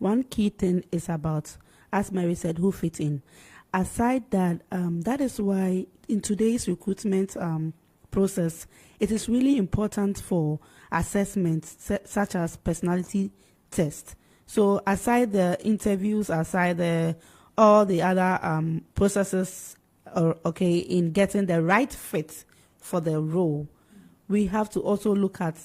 one key thing is about, as Mary said, who fit in. Aside that, that is why in today's recruitment process, it is really important for assessments such as personality test. So aside the interviews, aside all the other processes, in getting the right fit for the role, we have to also look at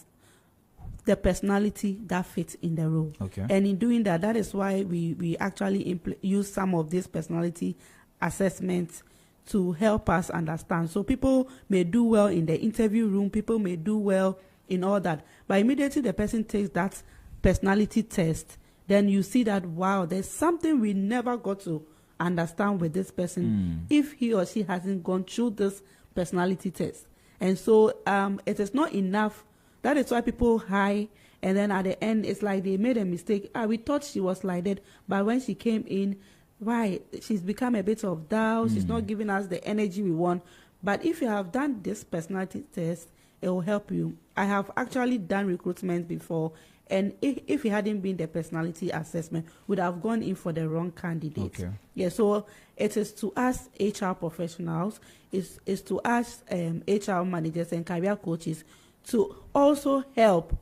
the personality that fits in the role. Okay. And in doing that, that is why we actually use some of these personality assessments to help us understand. So people may do well in the interview room, people may do well in all that, but immediately the person takes that personality test, then you see that, wow, there's something we never got to understand with this person if he or she hasn't gone through this personality test. And so it is not enough. That is why people hire, and then at the end, it's like they made a mistake. We thought she was like that, but when she came in, she's become a bit of doubt. She's not giving us the energy we want. But if you have done this personality test, it will help you. I have actually done recruitment before, and if it hadn't been the personality assessment, would have gone in for the wrong candidate. Okay. Yeah, so it is to us HR professionals, is to us HR managers and career coaches to also help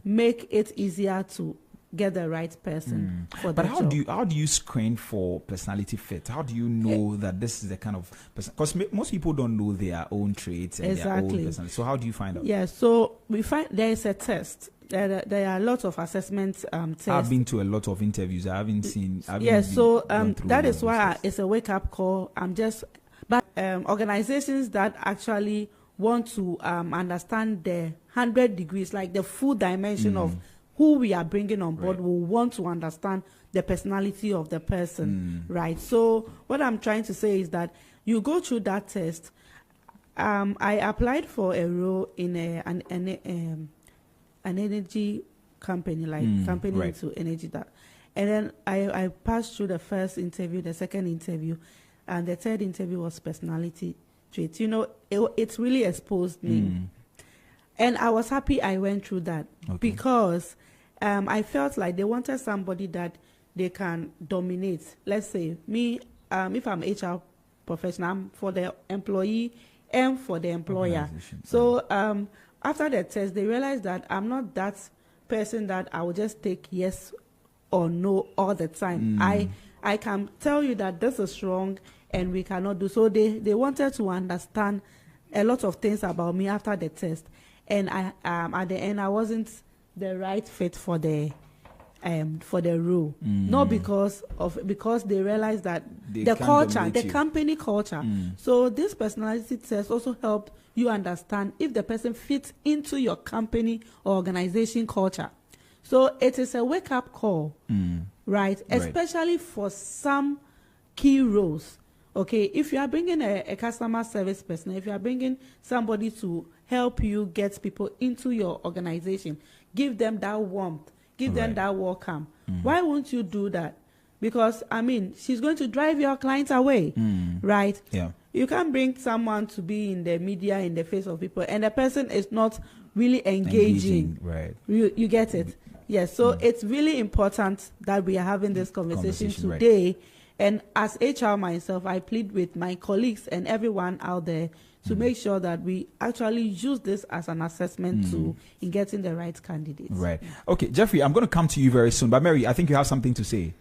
make it easier to get the right person for the job. But how do you screen for personality fit? How do you know that this is the kind of person? Because most people don't know their own traits and their own personality. So how do you find out? Yeah, so we find there is a test. There are lots of assessment tests. I've been to a lot of interviews. I haven't seen. That is why it's a wake up call. But organizations that actually want to understand the 100 degrees, like the full dimension of who we are bringing on board, will want to understand the personality of the person, right? So what I'm trying to say is that you go through that test. I applied for a role in an energy company, into energy, that, and then I passed through the first interview, the second interview, and the third interview was personality traits. It really exposed me. And I was happy I went through that because I felt like they wanted somebody that they can dominate. Let's say me, if I'm HR professional, I'm for the employee and for the employer. So after the test, they realized that I'm not that person that I will just take yes or no all the time. I can tell you that this is wrong and we cannot do. So they wanted to understand a lot of things about me after the test. And I at the end, I wasn't the right fit for the role. Not because they realized that the culture, the company culture. So this personality test also helped you understand if the person fits into your company or organization culture. So it is a wake up call, right? Especially for some key roles. Okay, if you are bringing a customer service person, if you are bringing somebody to help you get people into your organization, give them that warmth, give them that welcome. Why won't you do that? Because, she's going to drive your clients away, right? Yeah. You can't bring someone to be in the media, in the face of people, and the person is not really engaging. Right. You get it? Yes, so it's really important that we are having this conversation today. Right. And as HR myself, I plead with my colleagues and everyone out there to make sure that we actually use this as an assessment tool in getting the right candidates. Right. Okay, Jeffrey, I'm going to come to you very soon. But Mary, I think you have something to say.